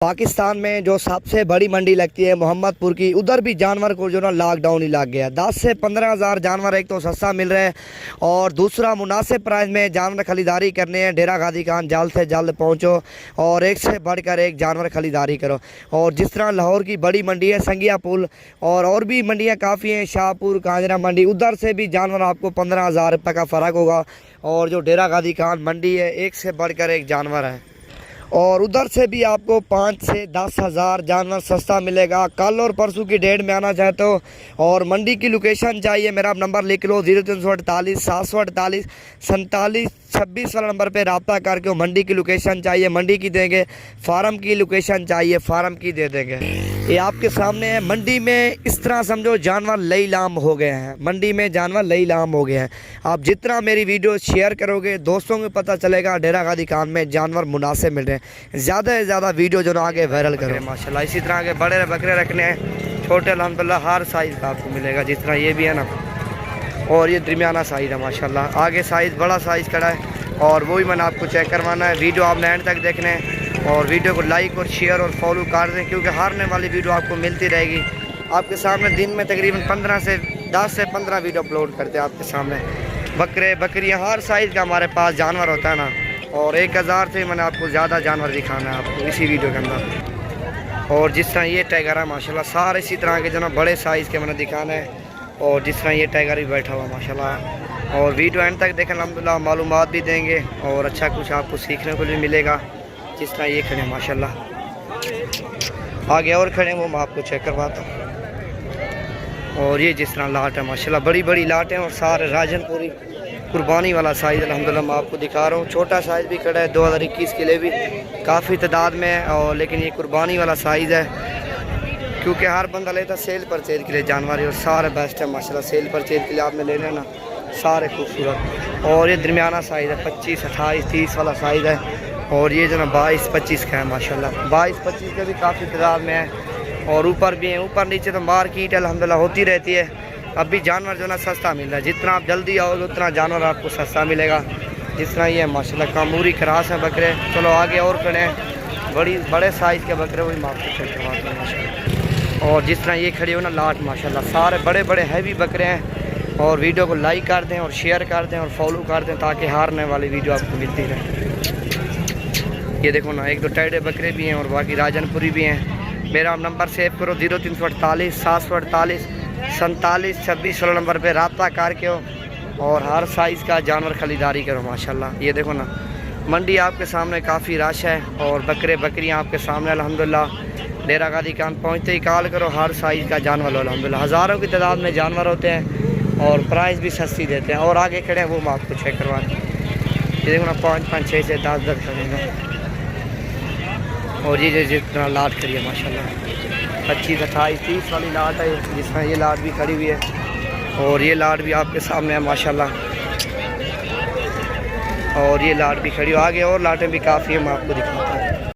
पाकिस्तान में जो सबसे बड़ी मंडी लगती है मोहम्मदपुर की, उधर भी जानवर को जो ना लॉकडाउन ही लग गया। 10 से 15 हज़ार जानवर एक तो सस्ता मिल रहा है और दूसरा मुनासिब प्राइस में जानवर खरीदारी करने हैं। डेरा गाजी खान जल्द से जल्द पहुंचो और एक से बढ़कर एक जानवर खरीदारी करो। और जिस तरह लाहौर की बड़ी मंडी है संगिया पुल और भी मंडियाँ काफ़ी हैं, शाहपुर कांजरा मंडी, उधर से भी जानवर आपको 15,000 रुपये का फ़र्क होगा। और जो डेरा गाजी खान मंडी है एक से बढ़कर एक जानवर है और उधर से भी आपको 5 से 10 हज़ार जानवर सस्ता मिलेगा। कल और परसों की डेट में आना चाहते हो और मंडी की लोकेशन चाहिए, मेरा नंबर लिख लो 0348 748 47 26 वाला नंबर पे रब्ता करके मंडी की लोकेशन चाहिए, मंडी की देंगे। फार्म की लोकेशन चाहिए, फार्म की दे देंगे। ये आपके सामने है। मंडी में इस तरह समझो जानवर लईलाम हो गए हैं, मंडी में जानवर लईलाम हो गए हैं। आप जितना मेरी वीडियो शेयर करोगे दोस्तों को पता चलेगा डेरा गाजी खान में जानवर मुनासिब मिल रहे हैं। ज़्यादा से ज़्यादा वीडियो जो ना आगे वायरल करो माशाल्लाह। इसी तरह के बड़े बकरे रखने हैं, छोटे अल्हम्दुलिल्लाह हर साइज़ का आपको मिलेगा। जिस तरह ये भी है ना, और ये दरमियाना साइज़ है माशाल्लाह। आगे साइज़ बड़ा साइज़ खड़ा है और वो भी मैंने आपको चेक करवाना है। वीडियो आपने एंड तक देखने हैं और वीडियो को लाइक और शेयर और फॉलो कर दें क्योंकि हारने वाली वीडियो आपको मिलती रहेगी। आपके सामने दिन में तकरीबन 10 से 15 वीडियो अपलोड करते हैं आपके सामने। बकरे बकरियाँ हर साइज़ का हमारे पास जानवर होता है ना, और 1000 से मैंने आपको ज़्यादा जानवर दिखाना है आपको इसी वीडियो के अंदर। और जिस तरह ये टाइगर है माशाल्लाह, सारे इसी तरह के जो ना बड़े साइज़ के मैंने दिखाना है। और जिस तरह ये टाइगर भी बैठा हुआ माशाल्लाह। और वीडियो एंड तक देखें, अल्हम्दुलिल्लाह मालूमात भी देंगे और अच्छा कुछ आपको सीखने को भी मिलेगा। जिस तरह ये खड़े माशाल्लाह, आगे और खड़े वो मैं आपको चेक करवाता हूँ। और ये जिस तरह लाट है माशाल्लाह, बड़ी बड़ी लाट हैं और सारे राजनपुरी कुर्बानी वाला साइज़ अल्हम्दुलिल्लाह मैं आपको दिखा रहा हूँ। छोटा साइज़ भी खड़ा है 2021 के लिए भी काफ़ी तादाद में है, और लेकिन ये कुर्बानी वाला साइज़ है क्योंकि हर बंदा लेता सेल परचेज के लिए जानवर, और सारे बेस्ट है माशाल्लाह। सेल परचेज के लिए आपने लेना ना, सारे खूबसूरत। और ये दरमियाना साइज़ है 25, 28, 30 वाला साइज़ है। और ये जो ना 22, 25 का है माशाल्लाह। 22, 25 के भी काफ़ी तादाद में है और ऊपर भी है। ऊपर नीचे तो मार्केट अल्हम्दुलिल्लाह होती रहती है। अब भी जानवर जो ना सस्ता मिल रहा है, जितना आप जल्दी आओगे उतना जानवर आपको सस्ता मिलेगा। जिस तरह ये माशाल्लाह कामूरी क्रास है बकरे। चलो आगे और खड़े हैं, बड़े साइज़ के बकरे वही मार्केट चेक करवाते हैं माशाल्लाह। और जिस तरह ये खड़े हो ना लाट माशाल्लाह, सारे बड़े बड़े हैवी बकरे हैं। और वीडियो को लाइक कर दें और शेयर कर दें और फॉलो कर दें ताकि हारने वाली वीडियो आपको मिलती रहे। ये देखो ना, एक दो टाइडे बकरे भी हैं और बाकी राजनपुरी भी हैं। मेरा नंबर सेव करो 0348 748 47 26 वाला नंबर पे रब्ता करके हो और हर साइज़ का जानवर खरीदारी करो माशाल्लाह। ये देखो ना, मंडी आपके सामने काफ़ी रश है और बकरे बकरियां आपके सामने अल्हम्दुलिल्लाह। डेरा गाजी खान पहुँचते ही कॉल करो, हर साइज़ का जानवर लो अल्हम्दुलिल्लाह। हज़ारों की तादाद में जानवर होते हैं और प्राइस भी सस्ती देते हैं। और आगे खड़े हैं वो मैं आपको चेक करवाते हैं। ये देखो ना 5, 5, 6 से 10 खड़े। और ये जितना लाट खड़ी है माशाल्लाह, 25, 28, 30 वाली लाट है। जिस तरह ये लाट भी खड़ी हुई है और ये लाट भी आपके सामने है माशाल्लाह। और ये लाट भी खड़ी हो, आगे और लाटें भी काफ़ी है मैं आपको दिखाऊँ।